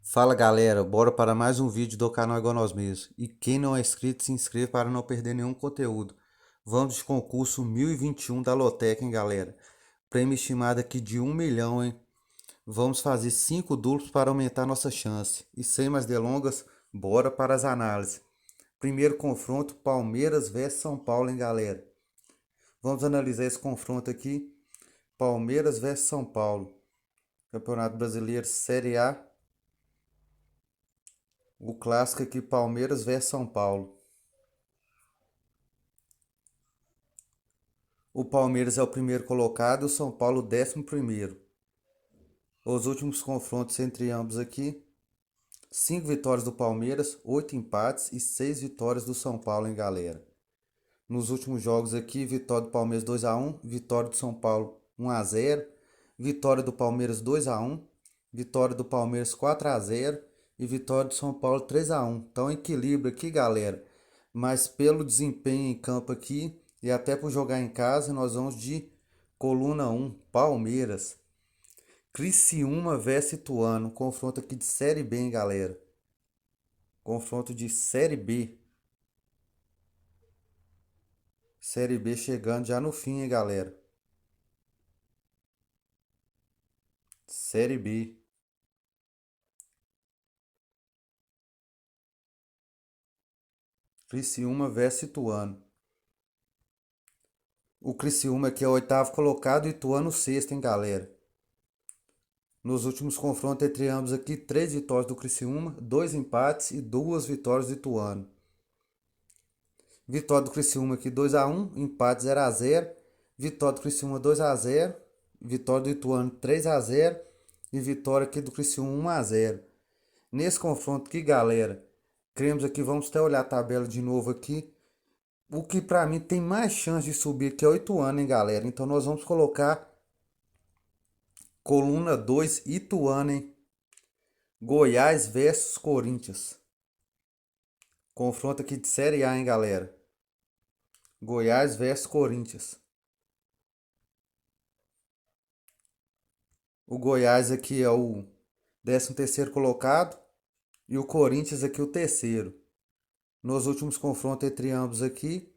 Fala galera, bora para mais um vídeo do canal Igual Nós Mesmos. E quem não é inscrito, se inscreva para não perder nenhum conteúdo. Vamos de concurso 1021 da Lotec, hein galera? Prêmio estimado aqui de 1 milhão, hein? Vamos fazer 5 duplos para aumentar nossa chance. E sem mais delongas, bora para as análises. Primeiro confronto, Palmeiras vs São Paulo, hein galera? Vamos analisar esse confronto aqui. Palmeiras vs São Paulo. Campeonato Brasileiro Série A. O clássico aqui, Palmeiras vs São Paulo. O Palmeiras é o primeiro colocado e o São Paulo o 11º. Os últimos confrontos entre ambos aqui: 5 vitórias do Palmeiras, 8 empates e 6 vitórias do São Paulo, hein, galera? Nos últimos jogos aqui, vitória do Palmeiras 2-1, vitória do São Paulo 1-0, vitória do Palmeiras 2-1, vitória do Palmeiras 4-0 e vitória do São Paulo 3-1. Então, equilíbrio aqui, galera. Mas pelo desempenho em campo aqui e até por jogar em casa, nós vamos de coluna 1, Palmeiras. Criciúma vs Ituano, confronto aqui de Série B, hein, galera? Confronto de Série B. Série B chegando já no fim, hein, galera? Série B. Criciúma vs Ituano. O Criciúma aqui é o oitavo colocado e Ituano o sexto, hein, galera? Nos últimos confrontos entre ambos aqui, 3 vitórias do Criciúma, 2 empates e 2 vitórias do Ituano. Vitória do Criciúma aqui 2-1, empate 0-0. Vitória do Criciúma 2-0. Vitória do Ituano 3-0. E vitória aqui do Criciúma 1-0. Nesse confronto aqui, galera, cremos aqui, vamos até olhar a tabela de novo aqui. O que pra mim tem mais chance de subir aqui é o Ituano, hein, galera? Então nós vamos colocar coluna 2, Ituano, hein? Goiás versus Corinthians. Confronto aqui de Série A, hein, galera? Goiás versus Corinthians. O Goiás aqui é o 13º colocado e o Corinthians aqui o terceiro. Nos últimos confrontos entre ambos aqui,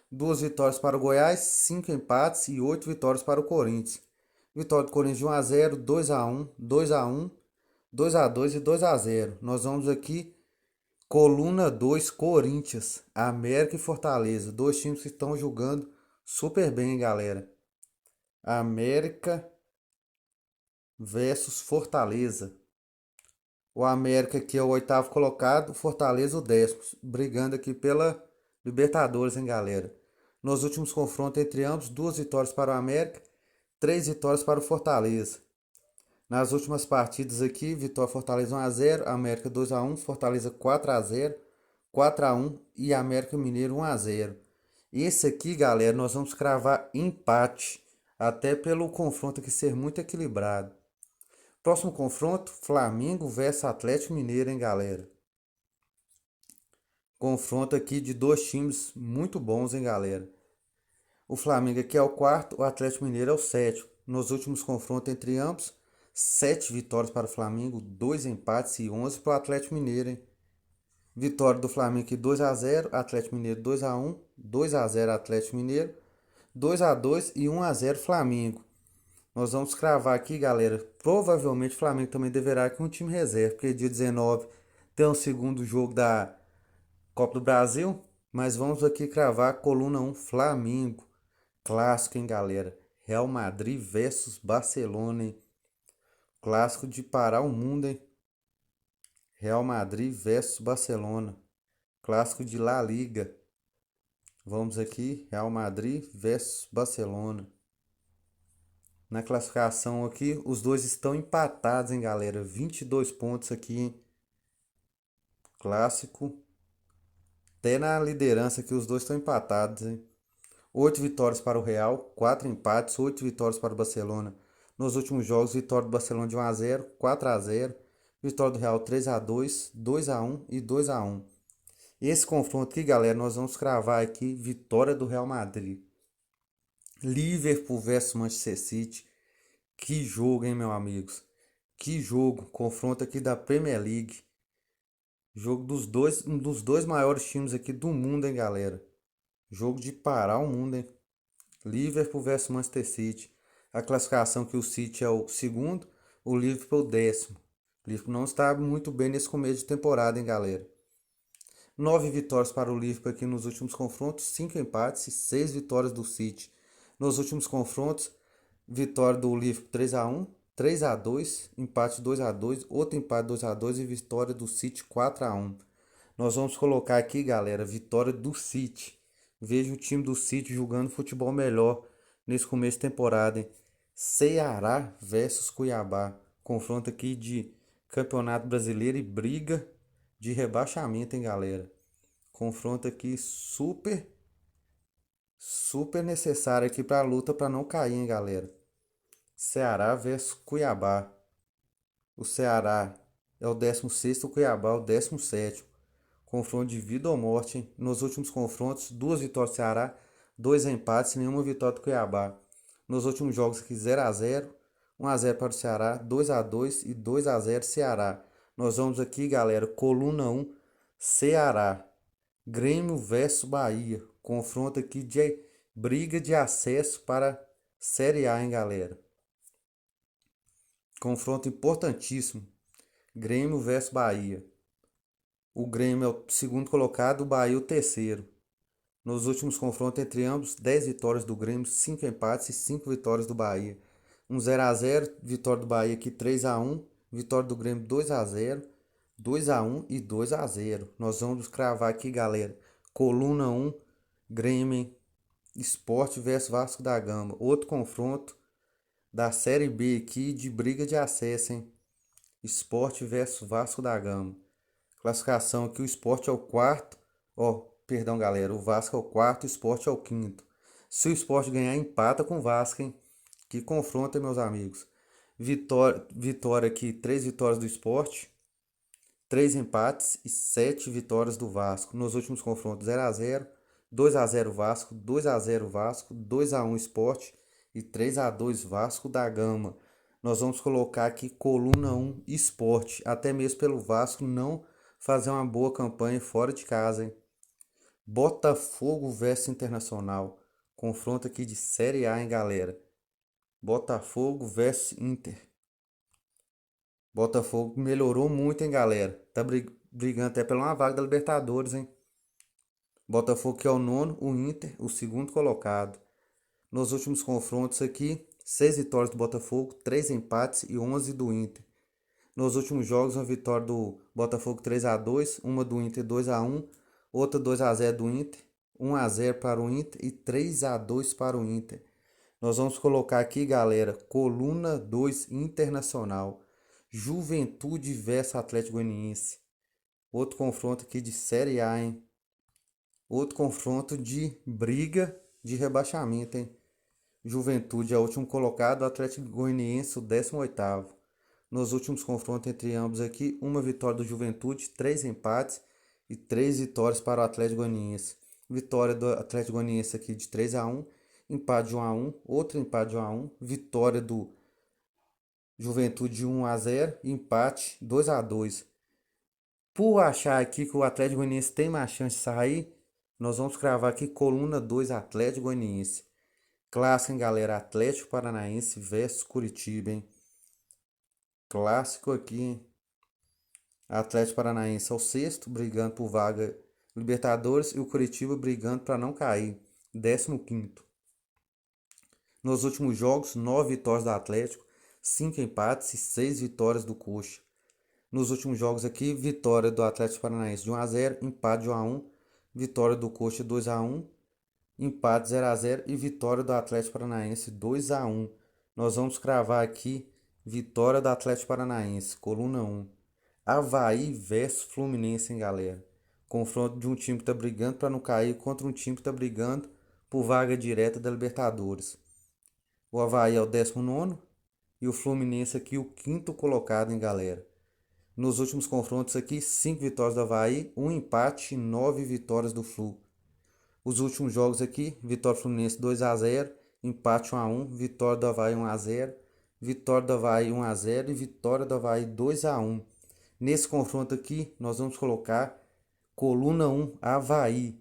2 vitórias para o Goiás, 5 empates e 8 vitórias para o Corinthians. Vitória do Corinthians de 1-0, 2-1, 2-1, 2-2 e 2-0. Nós vamos aqui, coluna 2, Corinthians, América e Fortaleza. Dois times que estão jogando super bem, galera. América versus Fortaleza. O América aqui é o oitavo colocado, Fortaleza o 10º, brigando aqui pela Libertadores, hein, galera? Nos últimos confrontos entre ambos, 2 vitórias para o América, 3 vitórias para o Fortaleza. Nas últimas partidas aqui, vitória Fortaleza 1-0, América 2-1, Fortaleza 4-0, 4-1 e América Mineiro 1-0. Esse aqui, galera, nós vamos cravar empate, até pelo confronto aqui ser muito equilibrado. Próximo confronto, Flamengo versus Atlético Mineiro, hein, galera? Confronto aqui de dois times muito bons, hein, galera? O Flamengo aqui é o quarto, o Atlético Mineiro é o sétimo. Nos últimos confrontos entre ambos, 7 vitórias para o Flamengo, 2 empates e 11 para o Atlético Mineiro, hein? Vitória do Flamengo aqui 2-0, Atlético Mineiro 2-1, 2-0 Atlético Mineiro, 2-2 e 1-0 Flamengo. Nós vamos cravar aqui, galera. Provavelmente o Flamengo também deverá ir com um time reserva, porque dia 19 tem o segundo jogo da Copa do Brasil. Mas vamos aqui cravar coluna 1, Flamengo. Clássico, hein, galera? Real Madrid versus Barcelona, hein? Clássico de parar o mundo, hein? Real Madrid versus Barcelona. Clássico de La Liga. Vamos aqui, Real Madrid versus Barcelona. Na classificação aqui, os dois estão empatados, hein, galera? 22 pontos aqui, hein? Clássico. Até na liderança aqui, os dois estão empatados, hein? 8 vitórias para o Real, 4 empates, 8 vitórias para o Barcelona. Nos últimos jogos, vitória do Barcelona de 1-0, 4-0. Vitória do Real 3-2, 2-1 e 2-1. Esse confronto aqui, galera, nós vamos cravar aqui vitória do Real Madrid. Liverpool versus Manchester City. Que jogo, hein, meus amigos? Que jogo, confronto aqui da Premier League. Jogo dos dois, um dos dois maiores times aqui do mundo, hein, galera? Jogo de parar o mundo, hein? Liverpool versus Manchester City. A classificação que o City é o segundo, o Liverpool é o décimo. O Liverpool não está muito bem nesse começo de temporada, hein, galera? 9 vitórias para o Liverpool aqui nos últimos confrontos, 5 empates e 6 vitórias do City. Nos últimos confrontos, vitória do Liverpool 3-1, 3-2, empate 2-2, outro empate 2-2 e vitória do City 4-1. Nós vamos colocar aqui, galera, vitória do City. Veja o time do City jogando futebol melhor nesse começo de temporada, hein? Ceará versus Cuiabá. Confronto aqui de Campeonato Brasileiro e briga de rebaixamento, hein, galera? Confronto aqui super necessário aqui para a luta para não cair, hein, galera? Ceará versus Cuiabá. O Ceará é o 16º, o Cuiabá é o 17º. Confronto de vida ou morte, hein? Nos últimos confrontos, 2 vitórias do Ceará, 2 empates e nenhuma vitória do Cuiabá. Nos últimos jogos aqui 0-0, 1-0 para o Ceará, 2-2 e 2-0 Ceará. Nós vamos aqui, galera, coluna 1, Ceará. Grêmio versus Bahia. Confronto aqui de briga de acesso para Série A, hein, galera? Confronto importantíssimo. Grêmio versus Bahia. O Grêmio é o segundo colocado, o Bahia o terceiro. Nos últimos confrontos entre ambos, 10 vitórias do Grêmio, 5 empates e 5 vitórias do Bahia. Um 0-0, vitória do Bahia aqui 3-1, vitória do Grêmio 2-0, 2-1 e 2-0. Nós vamos cravar aqui, galera. Coluna 1, Grêmio, Sport versus Vasco da Gama. Outro confronto da Série B aqui de briga de acesso, hein? Sport versus Vasco da Gama. Classificação aqui, o Sport é o quarto. Ó, perdão, galera. O Vasco é o quarto, o Sport é o quinto. Se o Sport ganhar, empata com o Vasco, hein? Que confronto, meus amigos. Vitória aqui, 3 vitórias do Sport, 3 empates e 7 vitórias do Vasco. Nos últimos confrontos, 0-0, 2-0 Vasco, 2-0 Vasco, 2-1 Sport e 3-2 Vasco da Gama. Nós vamos colocar aqui coluna 1 Sport, até mesmo pelo Vasco não fazer uma boa campanha fora de casa, hein? Botafogo versus Internacional. Confronto aqui de Série A, hein, galera? Botafogo versus Inter. Botafogo melhorou muito, hein, galera? Tá brigando até pela uma vaga da Libertadores, hein? Botafogo que é o nono, o Inter, o segundo colocado. Nos últimos confrontos aqui, 6 vitórias do Botafogo, 3 empates e 11 do Inter. Nos últimos jogos, uma vitória do Botafogo 3-2, uma do Inter 2-1, outra 2-0 do Inter, 1-0 para o Inter e 3-2 para o Inter. Nós vamos colocar aqui, galera, coluna 2 Internacional. Juventude versus Atlético Goianiense. Outro confronto aqui de Série A, hein? Outro confronto de briga de rebaixamento, hein? Juventude é o último colocado, Atlético Goianiense o 18º. Nos últimos confrontos entre ambos aqui, uma vitória do Juventude, 3 empates e 3 vitórias para o Atlético Goianiense. Vitória do Atlético Goianiense aqui de 3-1, empate de 1-1, outro empate de 1-1, vitória do Juventude de 1-0, empate 2-2. Por achar aqui que o Atlético Goianiense tem mais chance de sair, nós vamos cravar aqui coluna 2 Atlético Goianiense. Clássico, hein, galera? Atlético Paranaense versus Curitiba, hein? Clássico aqui, hein? Atlético Paranaense é o sexto, brigando por vaga Libertadores, e o Curitiba brigando para não cair, 15º. Nos últimos jogos, 9 vitórias do Atlético, 5 empates e 6 vitórias do Coxa. Nos últimos jogos aqui, vitória do Atlético Paranaense de 1-0, empate de 1-1, vitória do Coxa 2-1, empate 0-0 e vitória do Atlético Paranaense 2-1. Nós vamos cravar aqui vitória do Atlético Paranaense, coluna 1. Avaí versus Fluminense, hein, galera? Confronto de um time que tá brigando para não cair contra um time que tá brigando por vaga direta da Libertadores. O Avaí é o 19º e o Fluminense aqui o quinto colocado, hein, galera? Nos últimos confrontos aqui, 5 vitórias do Avaí, 1 empate e 9 vitórias do Flu. Os últimos jogos aqui, vitória do Fluminense 2-0, empate 1-1, vitória do Avaí 1-0, vitória do Avaí 1-0 e vitória do Avaí 2-1. Nesse confronto aqui, nós vamos colocar coluna 1, Avaí.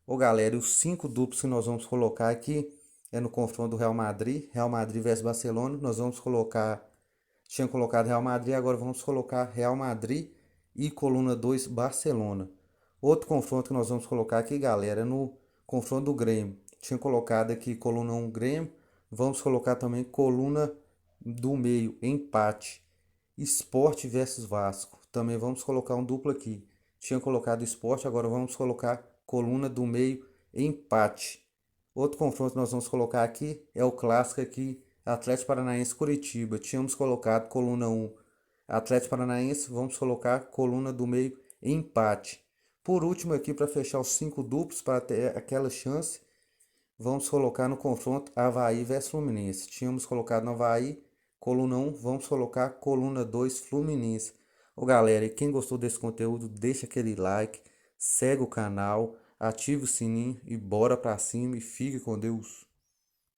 Ô galera, e os 5 duplos que nós vamos colocar aqui é no confronto do Real Madrid versus Barcelona. Nós vamos colocar, tinha colocado Real Madrid, agora vamos colocar Real Madrid e coluna 2, Barcelona. Outro confronto que nós vamos colocar aqui, galera, é no confronto do Grêmio. Tinha colocado aqui coluna 1, Grêmio. Vamos colocar também coluna do meio, empate. Sport versus Vasco. Também vamos colocar um duplo aqui. Tinha colocado Sport, agora vamos colocar coluna do meio, empate. Outro confronto que nós vamos colocar aqui é o clássico aqui, Atlético Paranaense Curitiba. Tínhamos colocado coluna 1, Atlético Paranaense, vamos colocar coluna do meio, empate. Por último aqui, para fechar os 5 duplos, para ter aquela chance, vamos colocar no confronto Avaí versus Fluminense. Tínhamos colocado no Avaí, coluna 1, vamos colocar coluna 2, Fluminense. Ô galera, e quem gostou desse conteúdo, deixa aquele like, segue o canal, ative o sininho e bora pra cima e fique com Deus.